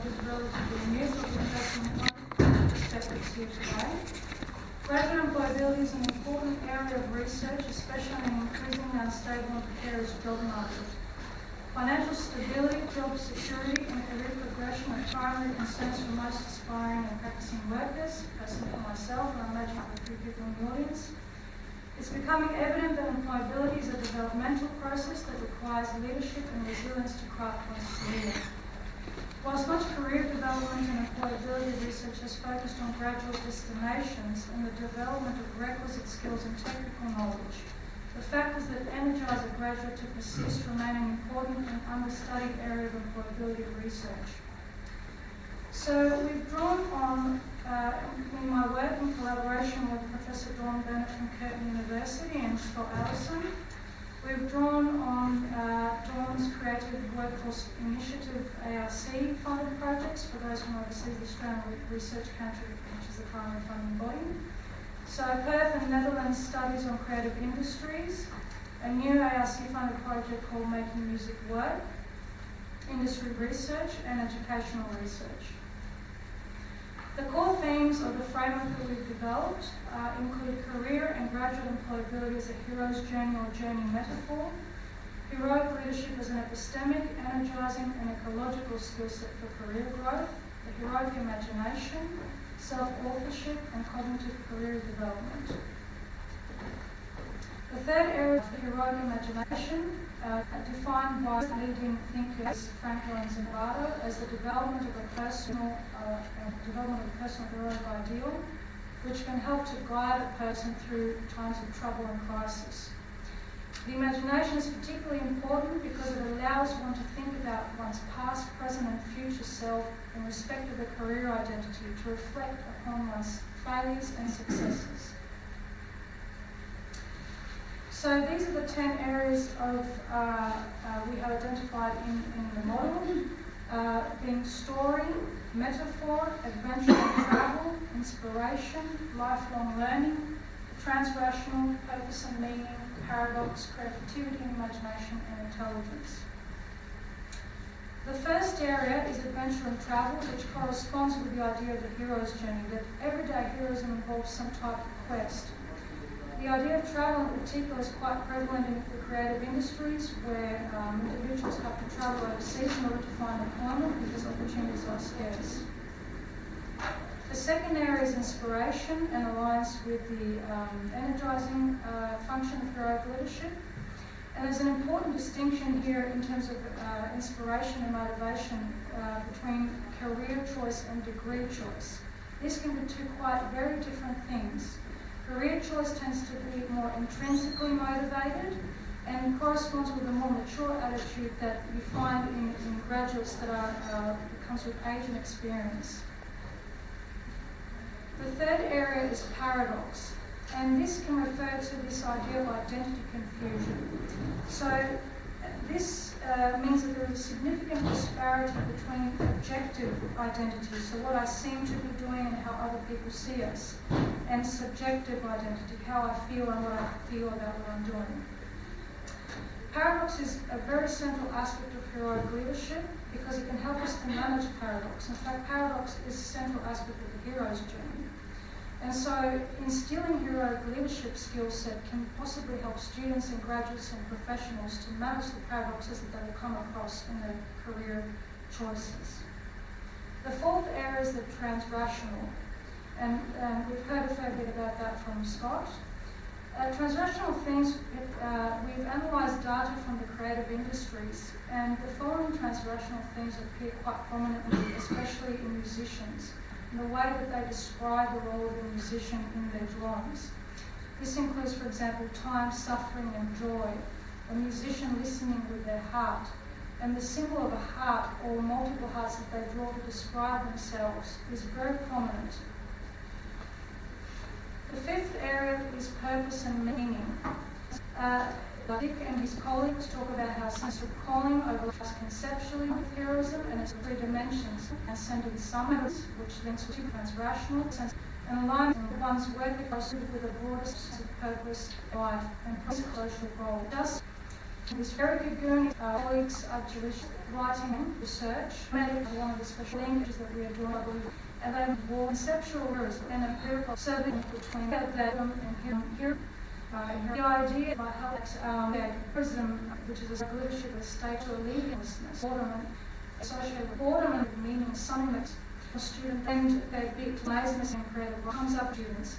what is relatively new, but we'll have some perspectives here today. Graduate employability is an important area of research, especially in increasingly unstable and precarious job market. Financial stability, job security, and career progression are primary concerns for most aspiring and practicing workers, personally for myself, and I imagine for a few people in the audience. It's becoming evident that employability is a developmental process that requires leadership and resilience to craft one's career. Whilst much career development and employability research has focused on graduate destinations and the development of requisite skills and technical knowledge, the factors that energise a graduate to persist remain an important and understudied area of employability research. So we've drawn on, in my work in collaboration with Professor Dawn Bennett from Curtin University and Scott Allison, we've drawn on Dawn's Creative Workforce Initiative ARC funded projects for those from overseas, the Australian Research Council, which is the primary funding body. So Perth and Netherlands studies on creative industries, a new ARC funded project called Making Music Work, industry research and educational research. The core themes of the framework that we've developed include career and graduate employability as a hero's journey or journey metaphor, heroic leadership as an epistemic, energising and ecological skill set for career growth, the heroic imagination, self-authorship and cognitive career development. The third area of the heroic imagination, defined by leading thinkers Franco and Zimbardo as the development of a personal heroic ideal, which can help to guide a person through times of trouble and crisis. The imagination is particularly important because it allows one to think about one's past, present and future self in respect of the career identity, to reflect upon one's failures and successes. So these are the 10 areas of we have identified in the model, being story, metaphor, adventure and travel, inspiration, lifelong learning, transrational, purpose and meaning, paradox, creativity and imagination, and intelligence. The first area is adventure and travel, which corresponds with the idea of the hero's journey, that everyday heroism involves some type of quest. The idea of travel in particular is quite prevalent in the creative industries, where individuals have to travel overseas in order to find employment because opportunities are scarce. The second area is inspiration and aligns with the energising function of heroic leadership. And there's an important distinction here in terms of inspiration and motivation between career choice and degree choice. This can be two quite very different things. Career choice tends to be more intrinsically motivated and corresponds with a more mature attitude that you find in graduates that comes with age and experience. The third area is paradox, and this can refer to this idea of identity confusion. So this means that there is a significant disparity between objective identity, so what I seem to be doing and how other people see us, and subjective identity, how I feel and what I feel about what I'm doing. Paradox is a very central aspect of heroic leadership because it can help us to manage paradox. In fact, paradox is a central aspect of the hero's journey. And so instilling heroic leadership skill set can possibly help students and graduates and professionals to manage the paradoxes that they will come across in their career choices. The fourth area is the transrational, and we've heard a fair bit about that from Scott. Transrational themes, we've analysed data from the creative industries, and the following transrational themes appear quite prominently, especially in musicians, in the way that they describe the role of a musician in their drawings. This includes, for example, time, suffering and joy, a musician listening with their heart, and the symbol of a heart or multiple hearts that they draw to describe themselves is very prominent. The fifth area is purpose and meaning. Dick and his colleagues talk about how sense of calling overlaps conceptually with heroism and its three dimensions, transcendent summits, which links to transrational sense, and aligns one's work with a broader sense of purpose, life, and social goal. This very good colleagues are Jewish writing research, medical, one of the special languages that we are doing, I believe, and then war, conceptual heroism and empirical survey between that and here. The idea by how heroism, which is a leadership of state to alleviancelessness, ornament, associated with ornament meaning something that's a student and a big laziness and creative comes up students.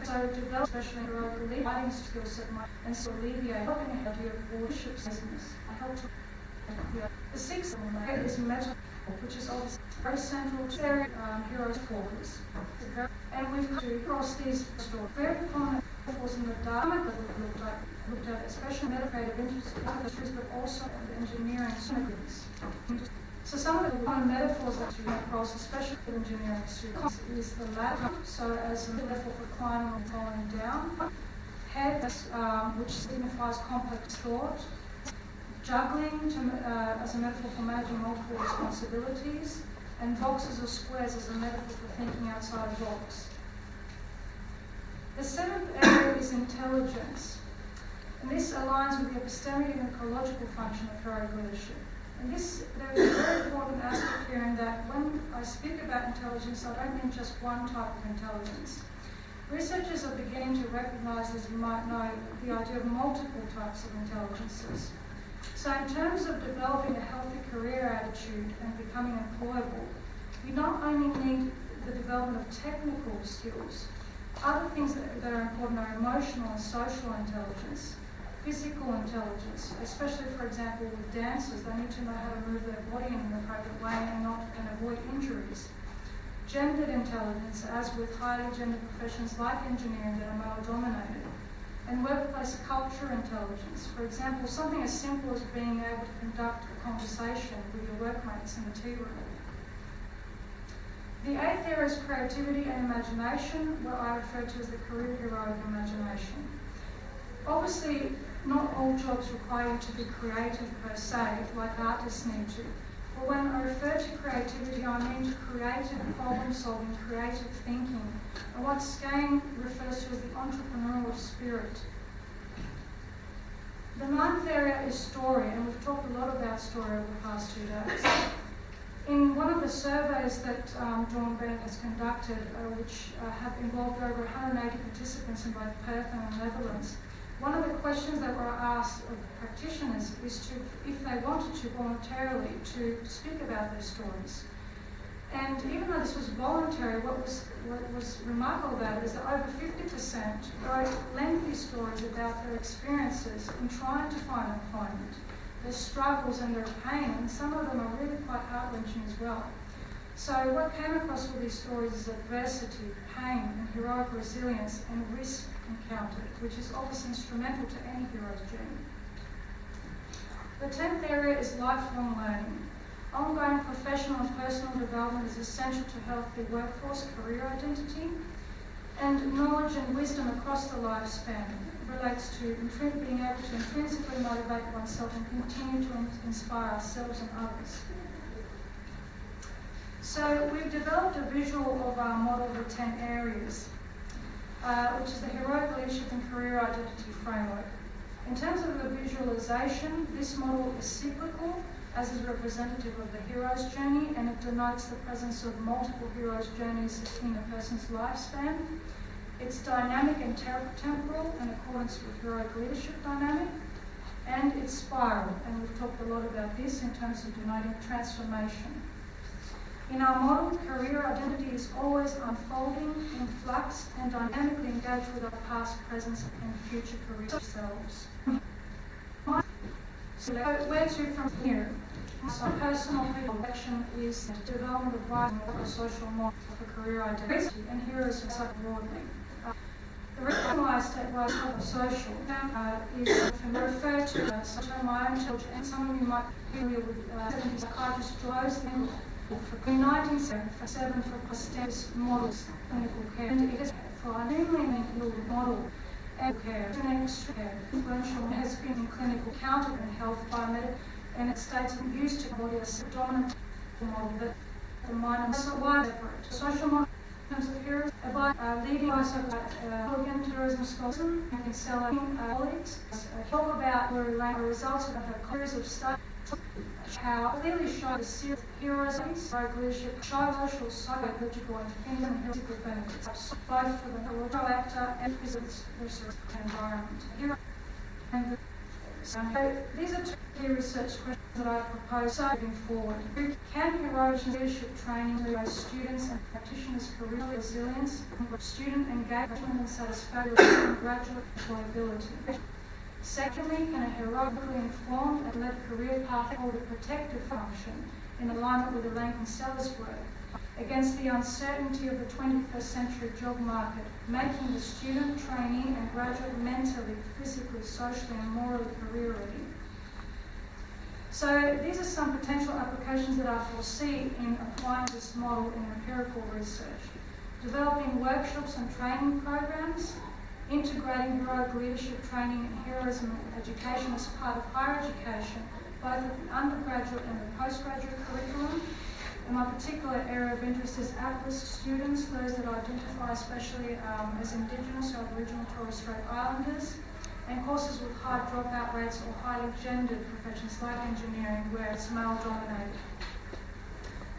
So develop especially heroic writing skill set and so alleviate helping the idea of leadership laziness. I help to the sixth one is metaphor, which is obviously very central to their heroes' focus. And we've come across these stories. Very common metaphors in the dharma that we've looked at, especially meditative industries, but also the engineering students. So some of the common metaphors that we come across, especially for engineering students, is the ladder, so as a metaphor for climbing or falling down. Head, which signifies complex thought. Juggling as a metaphor for managing multiple responsibilities, and boxes or squares as a metaphor for thinking outside the box. The seventh area is intelligence, and this aligns with the epistemic and ecological function of heroic leadership. And there is a very important aspect here in that when I speak about intelligence, I don't mean just one type of intelligence. Researchers are beginning to recognise, as you might know, the idea of multiple types of intelligences. So in terms of developing a healthy career attitude and becoming employable, we not only need the development of technical skills, other things that are important are emotional and social intelligence, physical intelligence, especially, for example, with dancers, they need to know how to move their body in an appropriate way and avoid injuries. Gendered intelligence, as with highly gendered professions like engineering that are male-dominated. And workplace culture intelligence. For example, something as simple as being able to conduct a conversation with your workmates in the tea room. The eighth area is creativity and imagination, what I refer to as the career heroic imagination. Obviously, not all jobs require you to be creative per se, like artists need to. But when I refer to creativity, I mean to creative problem solving, creative thinking, and what Skane refers to as the entrepreneurial spirit. The ninth area is story, and we've talked a lot about story over the past 2 days. In one of the surveys that Dawn Bennett has conducted, which have involved over 180 participants in both Perth and the Netherlands, one of the questions that were asked of practitioners is to, if they wanted to voluntarily, to speak about their stories. And even though this was voluntary, what was remarkable about it is that over 50% wrote lengthy stories about their experiences in trying to find employment, their struggles and their pain, and some of them are really quite heart-wrenching as well. So what came across with these stories is adversity, pain, and heroic resilience and risk encountered, which is obviously instrumental to any hero's journey. The 10th area is lifelong learning. Ongoing professional and personal development is essential to healthy workforce, career identity, and knowledge and wisdom across the lifespan relates to being able to intrinsically motivate oneself and continue to inspire ourselves and others. So we've developed a visual of our model of the 10 areas, which is the Heroic Leadership and Career Identity Framework. In terms of the visualization, this model is cyclical, as is representative of the hero's journey, and it denotes the presence of multiple hero's journeys in a person's lifespan. It's dynamic and temporal in accordance with heroic leadership dynamic, and it's spiral, and we've talked a lot about this in terms of denoting transformation. In our model, career identity is always unfolding, in flux, and dynamically engaged with our past, present, and future career selves. So where to from here? So personal reflection is the development of writing a social model for career identity, and heroism so broadly. The recognized stepwise of social is referred to as my own children, and some of you might be familiar with 70 psychiatrist Joe's thing for 1977 for prosthetic models clinical care. And it is for an extremely model and care, an extra care, influential has been in clinical counted in health biomedical, and it states used to body as a dominant model that the mind and so wide separate. Social model terms of heroism, by leading by tourism scholarship and excelling colleagues. Talk about the results of a series of studies how clearly show the series of heroism, leadership, social, psychological, and physical benefits, both for the proactor and physical environment. So these are two key research questions that I propose moving forward. Can Heroism leadership training lead students and practitioners' career resilience, student engagement and satisfaction, and graduate employability? Secondly, can a heroically informed and led career path hold a protective function in alignment with the Rankin Sellers work against the uncertainty of the 21st century job market, making the student, trainee and graduate mentally, physically, socially and morally career ready? So these are some potential applications that I foresee in applying this model in empirical research. Developing workshops and training programs, integrating heroic leadership training and heroism education as part of higher education, both at the undergraduate and the postgraduate curriculum. And my particular area of interest is at-risk students, those that identify especially as Indigenous or Aboriginal Torres Strait Islanders, and courses with high dropout rates or highly gendered professions like engineering where it's male-dominated.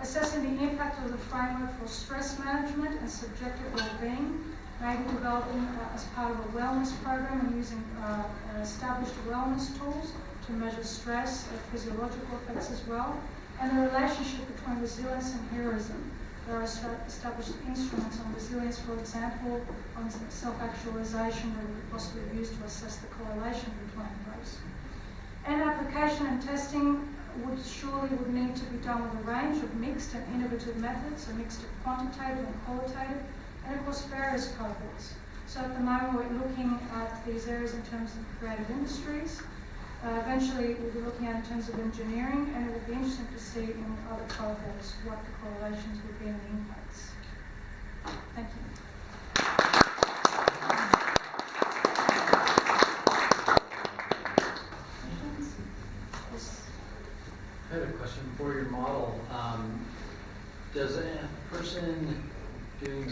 Assessing the impact of the framework for stress management and subjective well-being, maybe developing as part of a wellness program and using established wellness tools to measure stress and physiological effects as well, and the relationship between resilience and heroism. There are established instruments on resilience, for example, on self-actualization that we could possibly use to assess the correlation between those. And application and testing would need to be done with a range of mixed and innovative methods, a mix of quantitative and qualitative, and of course various cohorts. So at the moment we're looking at these areas in terms of creative industries. Eventually we'll be looking at in terms of engineering, and it will be interesting to see in other cohorts what the correlations would be and the impacts. Thank you. I have a question for your model. Does a person doing